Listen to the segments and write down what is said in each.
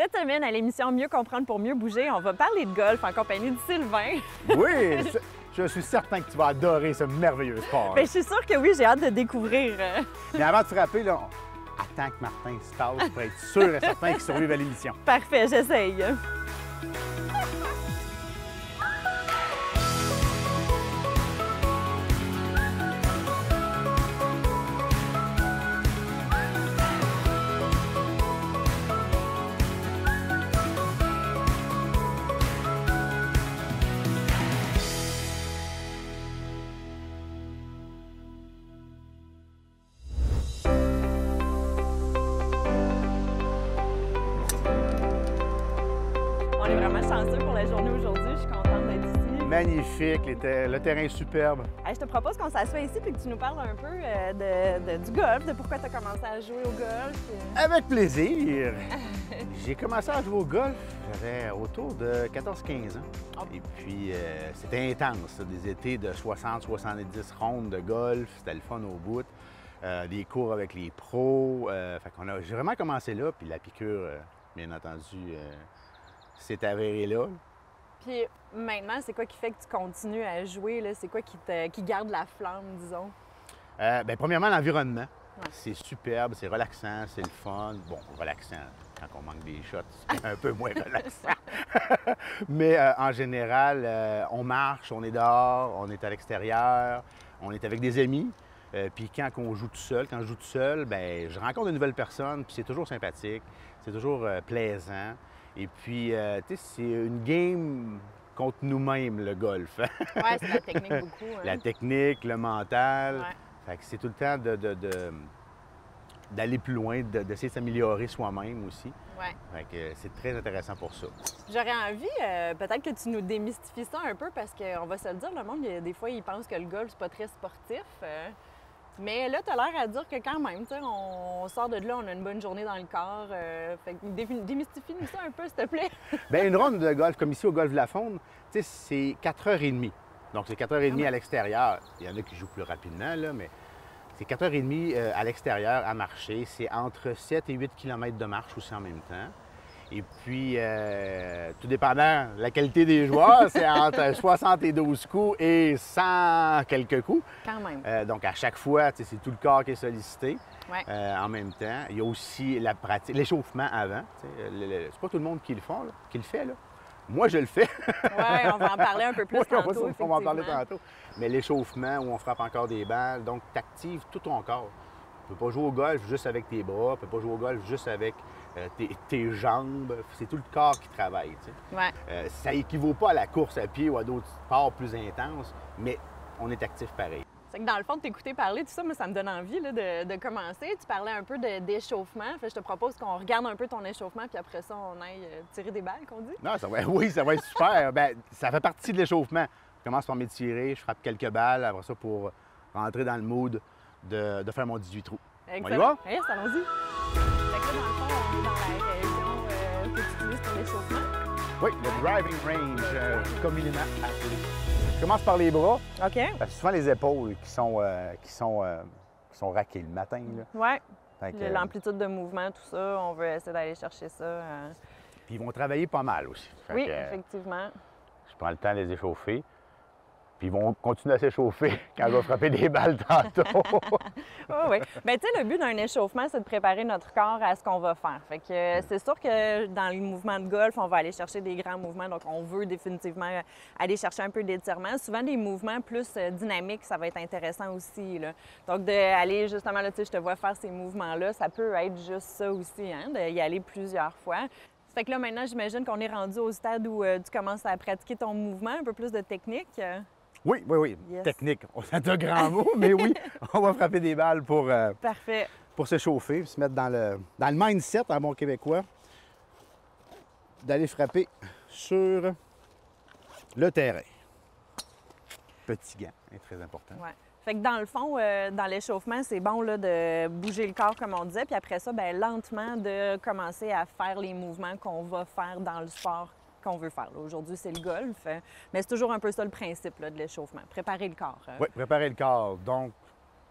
Cette semaine, à l'émission Mieux comprendre pour mieux bouger, on va parler de golf en compagnie de Sylvain. Oui, je suis certain que tu vas adorer ce merveilleux sport. Bien, je suis sûre que oui, j'ai hâte de découvrir. Mais avant de frapper, là, attends que Martin se tasse pour être sûr et certain qu'il survive à l'émission. Parfait, j'essaye. On est vraiment chanceux pour la journée aujourd'hui. Je suis contente d'être ici. Magnifique, le terrain est superbe. Hey, je te propose qu'on s'assoie ici et que tu nous parles un peu du golf, de pourquoi tu as commencé à jouer au golf. Avec plaisir. J'ai commencé à jouer au golf, j'avais autour de 14-15 ans. Oh. Et puis, c'était intense, des étés de 60-70 rondes de golf, c'était le fun au bout. Des cours avec les pros. J'ai vraiment commencé là, puis la piqûre, bien entendu, s'est avérée là. Puis maintenant, c'est quoi qui fait que tu continues à jouer? Là? C'est quoi qui garde la flamme, disons? Bien, premièrement, l'environnement. Ouais. C'est superbe, c'est relaxant, c'est le fun. Bon, relaxant, quand on manque des shots, c'est un peu moins relaxant. Mais en général, on marche, on est dehors, on est à l'extérieur, on est avec des amis. Puis quand on joue tout seul, quand je joue tout seul, bien, je rencontre de nouvelles personnes, puis c'est toujours sympathique, c'est toujours plaisant. Et puis, tu sais, c'est une game contre nous-mêmes, le golf. Oui, c'est la technique beaucoup. Hein? La technique, le mental. Ouais. Fait que c'est tout le temps d'aller plus loin, d'essayer de s'améliorer soi-même aussi. Ouais. Fait que c'est très intéressant pour ça. J'aurais envie, peut-être que tu nous démystifies ça un peu parce qu'on va se le dire, le monde, des fois, ils pensent que le golf, c'est pas très sportif. Mais là, tu as l'air à dire que quand même, tu sais, on sort de là, on a une bonne journée dans le corps. Fait que démystifie-nous ça un peu, s'il te plaît. Bien, une ronde de golf, comme ici au Golf Lafonde, tu sais, c'est 4h30. Donc, c'est 4h30 à l'extérieur. Il y en a qui jouent plus rapidement, là, mais c'est 4h30 à l'extérieur à marcher. C'est entre 7 et 8 km de marche aussi en même temps. Et puis, tout dépendant de la qualité des joueurs, c'est entre 72 coups et 100 quelques coups. Quand même. Donc, à chaque fois, tu sais, c'est tout le corps qui est sollicité Ouais. en même temps. Il y a aussi la pratique, l'échauffement avant. Tu sais, c'est pas tout le monde qui le fait, là. Moi, je le fais. Oui, on va en parler un peu plus Oui, tantôt, on va en parler effectivement. tantôt. Mais l'échauffement, où on frappe encore des balles, donc tu actives tout ton corps. Tu ne peux pas jouer au golf juste avec tes bras, tu ne peux pas jouer au golf juste avec tes jambes. C'est tout le corps qui travaille. Tu sais. Ouais. Ça équivaut pas à la course à pied ou à d'autres sports plus intenses, mais on est actif pareil. C'est que dans le fond, de t'écouter parler, tout ça, moi, ça me donne envie là, de commencer. Tu parlais un peu d'échauffement. Fait que je te propose qu'on regarde un peu ton échauffement, puis après ça, on aille tirer des balles, qu'on dit. Non, oui, ça va être super. Ben, ça fait partie de l'échauffement. Je commence par m'étirer, je frappe quelques balles, après ça, pour rentrer dans le mood de faire mon 18 trous. Excellent. On y va? Yes, allons-y. Fait que là, dans le fond, on est dans la région que tu utilises pour l'échauffement. Oui, le driving range, communément appelé. Je commence par les bras. OK. Parce que souvent les épaules qui sont raquées le matin. Là. Ouais. Fait que, L'amplitude de mouvement, tout ça, on veut essayer d'aller chercher ça. Puis ils vont travailler pas mal aussi. Fait Oui, que, effectivement. je prends le temps de les échauffer. Puis ils vont continuer à s'échauffer quand je vais frapper des balles tantôt. Oui. Bien, tu sais, le but d'un échauffement, c'est de préparer notre corps à ce qu'on va faire. Fait que c'est sûr que dans le mouvement de golf, on va aller chercher des grands mouvements. Donc, on veut définitivement aller chercher un peu d'étirement. Souvent, des mouvements plus dynamiques, ça va être intéressant aussi, là. Donc, d'aller justement, là, tu sais, je te vois faire ces mouvements-là, ça peut être juste ça aussi, hein, d'y aller plusieurs fois. Fait que là, maintenant, j'imagine qu'on est rendu au stade où tu commences à pratiquer ton mouvement, un peu plus de technique. Oui. Yes. Technique. C'est un grand mot, mais oui, on va frapper des balles Parfait. pour s'échauffer, se mettre dans le mindset, en bon québécois, d'aller frapper sur le terrain. Petit gant, est très important. Ouais. Fait que dans le fond, dans l'échauffement, c'est bon là, de bouger le corps, comme on disait, puis après ça, bien, lentement, de commencer à faire les mouvements qu'on va faire dans le sport qu'on veut faire. Aujourd'hui, c'est le golf, mais c'est toujours un peu ça le principe là, de l'échauffement, préparer le corps. Oui, préparer le corps. Donc,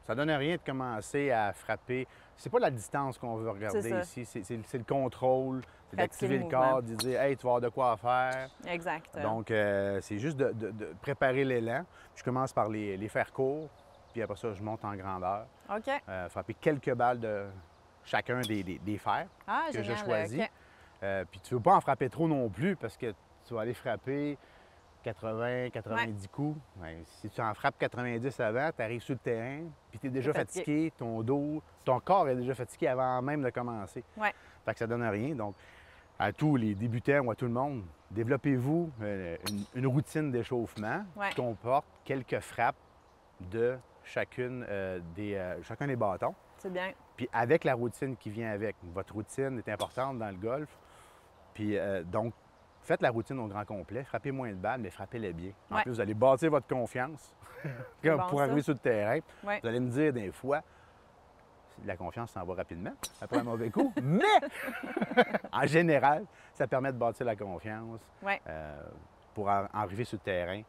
Ça donne rien de commencer à frapper. C'est pas la distance qu'on veut regarder ici, c'est le contrôle, c'est d'activer le corps, de dire « Hey, tu vas avoir de quoi faire. » Exact. Donc, c'est juste de préparer l'élan. Je commence par les faire courts, puis après ça, je monte en grandeur. OK. Frapper quelques balles de chacun des fers que j'ai choisis. Okay. Puis tu ne veux pas en frapper trop non plus parce que tu vas aller frapper 80, 90 coups. Bien, si tu en frappes 90 avant, tu arrives sur le terrain, puis tu es déjà fatigué, ton dos, ton corps est déjà fatigué avant même de commencer. Ouais. Fait que ça donne rien. Donc, à tous les débutants ou à tout le monde, développez-vous une routine d'échauffement qui comporte quelques frappes de chacun des bâtons. C'est bien. Puis avec la routine qui vient avec. Votre routine est importante dans le golf. Puis donc, faites la routine au grand complet. Frappez moins de balles, mais frappez-les bien. En plus, vous allez bâtir votre confiance pour arriver sur le terrain. Ouais. Vous allez me dire des fois, la confiance s'en va rapidement après un mauvais coup. Mais en général, ça permet de bâtir la confiance pour arriver sur le terrain,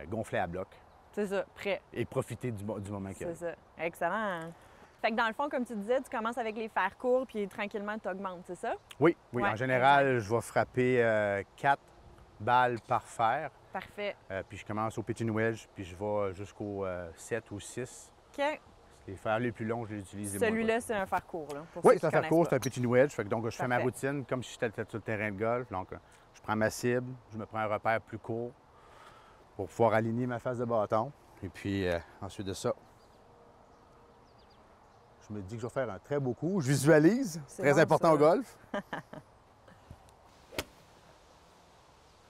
gonfler à bloc. C'est ça, prêt. Et profiter du moment qu'il y a. C'est ça. Excellent. Fait que dans le fond, comme tu disais, tu commences avec les fers courts puis tranquillement, tu augmentes, c'est ça? Oui. En général, je vais frapper 4 balles par fer. Parfait. Puis je commence au pitching wedge, puis je vais jusqu'au 7 ou 6. OK. Les fers les plus longs, je les utilise. Celui-là, c'est un fer court, là? Oui, c'est un fer court, c'est un pitching wedge. Fait que donc, je fais ma routine comme si j'étais sur le terrain de golf. Donc, je prends ma cible, je me prends un repère plus court pour pouvoir aligner ma face de bâton. Et puis, ensuite de ça, je me dis que je vais faire un très beau coup. Je visualise, très important au golf.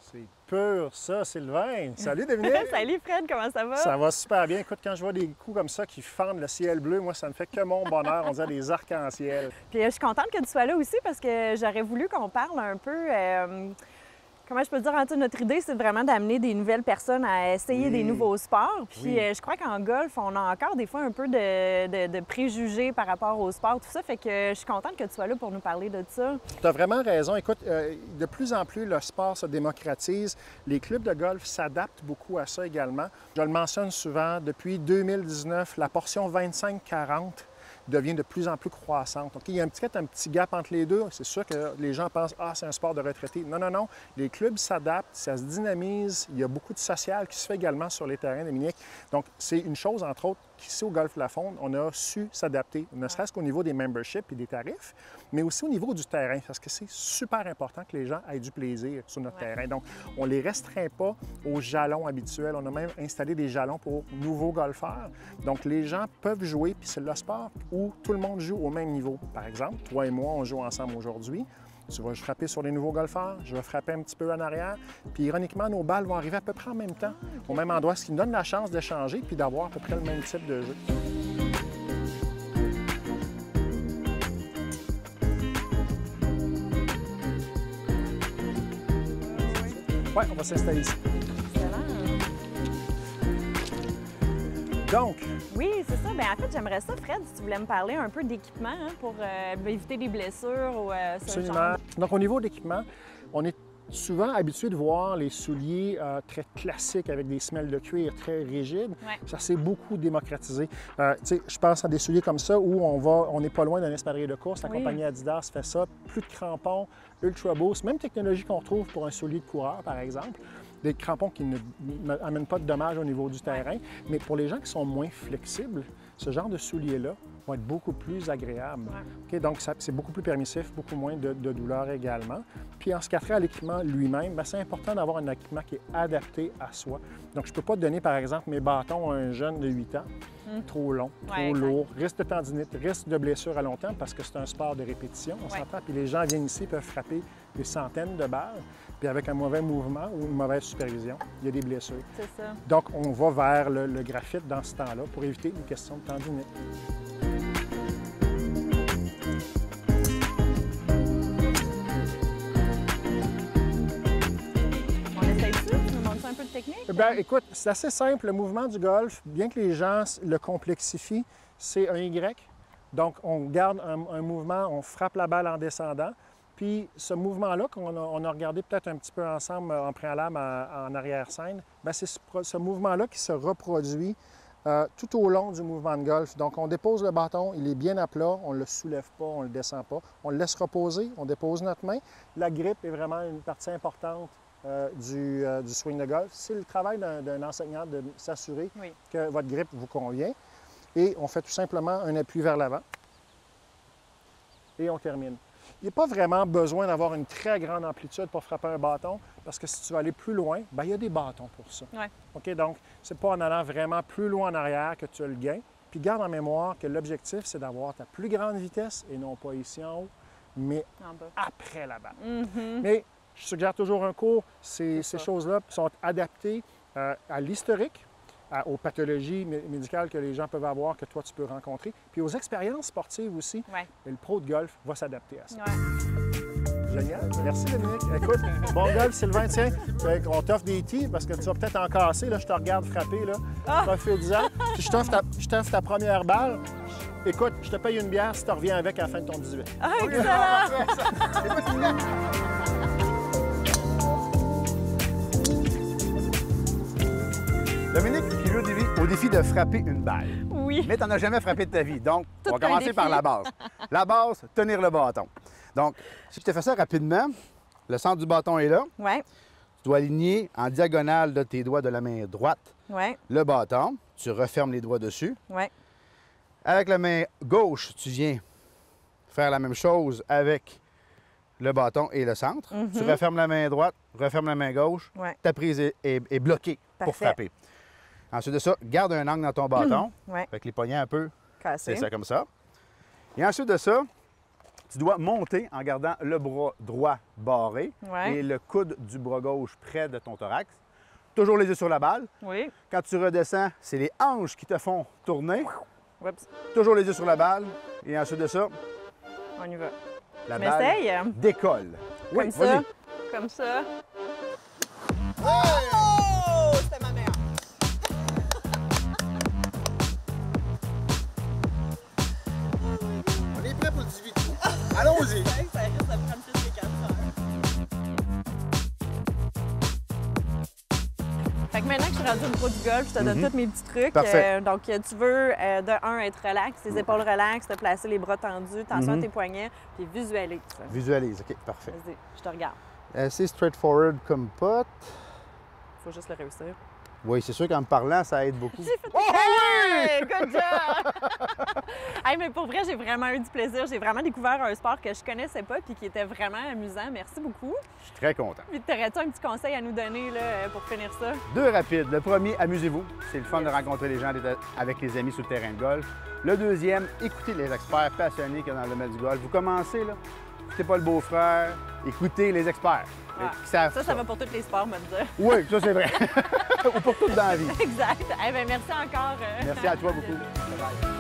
C'est pur, ça, Sylvain. Salut, Dominique. Salut, Fred, comment ça va? Ça va super bien. Écoute, quand je vois des coups comme ça qui fendent le ciel bleu, moi, ça ne fait que mon bonheur. On dirait des arcs-en-ciel. Puis je suis contente que tu sois là aussi parce que j'aurais voulu qu'on parle un peu... Comment je peux dire, notre idée, c'est vraiment d'amener des nouvelles personnes à essayer des nouveaux sports. Puis je crois qu'en golf, on a encore des fois un peu de préjugés par rapport au sport, tout ça. Fait que je suis contente que tu sois là pour nous parler de ça. Tu as vraiment raison. Écoute, de plus en plus, le sport se démocratise. Les clubs de golf s'adaptent beaucoup à ça également. Je le mentionne souvent, depuis 2019, la portion 25-40 devient de plus en plus croissante. Donc, il y a un petit gap entre les deux. C'est sûr que les gens pensent « Ah, c'est un sport de retraités ». Non, non, non. Les clubs s'adaptent, ça se dynamise. Il y a beaucoup de social qui se fait également sur les terrains, Dominique. Donc, c'est une chose, entre autres, qu'ici au Golf Lafonde, on a su s'adapter, ne serait-ce qu'au niveau des memberships et des tarifs, mais aussi au niveau du terrain, parce que c'est super important que les gens aient du plaisir sur notre terrain. Donc, on ne les restreint pas aux jalons habituels. On a même installé des jalons pour nouveaux golfeurs. Donc, les gens peuvent jouer, puis c'est le sport où tout le monde joue au même niveau. Par exemple, toi et moi, on joue ensemble aujourd'hui. Tu vas frapper sur les nouveaux golfeurs, je vais frapper un petit peu en arrière. Puis ironiquement, nos balles vont arriver à peu près en même temps, au même endroit, ce qui nous donne la chance d'échanger puis d'avoir à peu près le même type de jeu. Oui, on va s'installer ici. Donc... Oui, c'est ça. Bien, en fait, j'aimerais ça, Fred, si tu voulais me parler un peu d'équipement pour éviter des blessures ou ce genre. Donc, au niveau d'équipement, on est souvent habitué de voir les souliers très classiques avec des semelles de cuir très rigides. Ça s'est beaucoup démocratisé. Je pense à des souliers comme ça où on n'est pas loin d'un espadrille de course. La compagnie Adidas fait ça. Plus de crampons, Ultra Boost, même technologie qu'on trouve pour un soulier de coureur, par exemple. Des crampons qui n'amènent pas de dommages au niveau du terrain. Mais pour les gens qui sont moins flexibles, ce genre de souliers-là vont être beaucoup plus agréables. Okay? Donc, c'est beaucoup plus permissif, beaucoup moins de douleur également. Puis, en ce qui a trait à l'équipement lui-même, c'est important d'avoir un équipement qui est adapté à soi. Donc, je ne peux pas donner, par exemple, mes bâtons à un jeune de 8 ans. Trop long, trop lourd, risque de tendinite, risque de blessure à long terme parce que c'est un sport de répétition, on s'entend. Puis les gens viennent ici et peuvent frapper des centaines de balles. Puis avec un mauvais mouvement ou une mauvaise supervision, il y a des blessures. C'est ça. Donc, on va vers le graphite dans ce temps-là pour éviter une question de tendinite. Un peu de technique? Bien, écoute, c'est assez simple. Le mouvement du golf, bien que les gens le complexifient, c'est un Y. Donc, on garde un mouvement, on frappe la balle en descendant. Puis, ce mouvement-là qu'on a regardé peut-être un petit peu ensemble en préalable en arrière-scène, bien, c'est ce mouvement-là qui se reproduit tout au long du mouvement de golf. Donc, on dépose le bâton, il est bien à plat, on ne le soulève pas, on ne le descend pas. On le laisse reposer, on dépose notre main. La grippe est vraiment une partie importante du swing de golf. C'est le travail d'un enseignant de s'assurer que votre grippe vous convient. Et on fait tout simplement un appui vers l'avant. Et on termine. Il n'y a pas vraiment besoin d'avoir une très grande amplitude pour frapper un bâton, parce que si tu veux aller plus loin, bien, il y a des bâtons pour ça. Ouais. OK? Donc, ce n'est pas en allant vraiment plus loin en arrière que tu as le gain. Puis garde en mémoire que l'objectif, c'est d'avoir ta plus grande vitesse, et non pas ici en haut, mais En bas. après la balle. Mais je suggère toujours un cours. Ces choses-là sont adaptées à l'historique, aux pathologies médicales que les gens peuvent avoir, que toi, tu peux rencontrer, puis aux expériences sportives aussi. Ouais. Et le pro de golf va s'adapter à ça. Ouais. Génial. Merci, Dominique. Écoute, bon golf, Sylvain, tiens, on t'offre des tees parce que tu vas peut-être en casser. Là, je te regarde frapper. Là. Profite-en. Puis je t'offre ta première balle. Écoute, je te paye une bière si tu reviens avec à la fin de ton 18. Ah, excellent! Dominique, qui joue au défi de frapper une balle. Oui. Mais tu n'en as jamais frappé de ta vie. Donc, on va Tout un commencer défi. par la base. La base, tenir le bâton. Donc, si je te fais ça rapidement, le centre du bâton est là. Ouais. Tu dois aligner en diagonale de tes doigts de la main droite Ouais. le bâton. Tu refermes les doigts dessus. Ouais. Avec la main gauche, tu viens faire la même chose avec le bâton et le centre. Tu refermes la main droite, refermes la main gauche. Ouais. Ta prise est bloquée pour Parfait. frapper. Ensuite de ça, garde un angle dans ton bâton, Ouais. avec les poignets un peu, Cassé. c'est ça comme ça. Et ensuite de ça, tu dois monter en gardant le bras droit barré Ouais. et le coude du bras gauche près de ton thorax. Toujours les yeux sur la balle. Oui. Quand tu redescends, c'est les hanches qui te font tourner. Oups. Toujours les yeux sur la balle. Et ensuite de ça, On y va. la Je balle m'essaye. décolle. Oui, Comme ça. vas-y. Comme ça. Oh! C'était ma meilleure. On est prêt pour le 18 trous. Allons-y. Ça risque de prendre plus que 4 heures. Fait que maintenant que je suis rendue une pro du golf, je te donne tous mes petits trucs. Parfait. Donc, tu veux, de un, être relax, les épaules relaxes, te placer les bras tendus, attention à tes poignets, puis visualise. Visualise, OK, parfait. Vas-y, je te regarde. Assez straightforward comme pote. Faut juste le réussir. Oui, c'est sûr qu'en me parlant, ça aide beaucoup. Hey! Good job! Hey, mais pour vrai, j'ai vraiment eu du plaisir. J'ai vraiment découvert un sport que je connaissais pas puis qui était vraiment amusant. Merci beaucoup. Je suis très content. Puis, t'aurais-tu un petit conseil à nous donner là, pour finir ça? Deux rapides. Le premier, amusez-vous. C'est le fun de rencontrer les gens avec les amis sur le terrain de golf. Le deuxième, écoutez les experts passionnés qu'il y a dans le domaine du golf. Vous commencez, là, écoutez pas le beau-frère, écoutez les experts. Ah, qui savent ça va pour tous les sports, me dire. Oui, ça c'est vrai. Ou pour tout dans la vie. Exact. Eh bien, merci encore. Merci à toi beaucoup. Bye bye.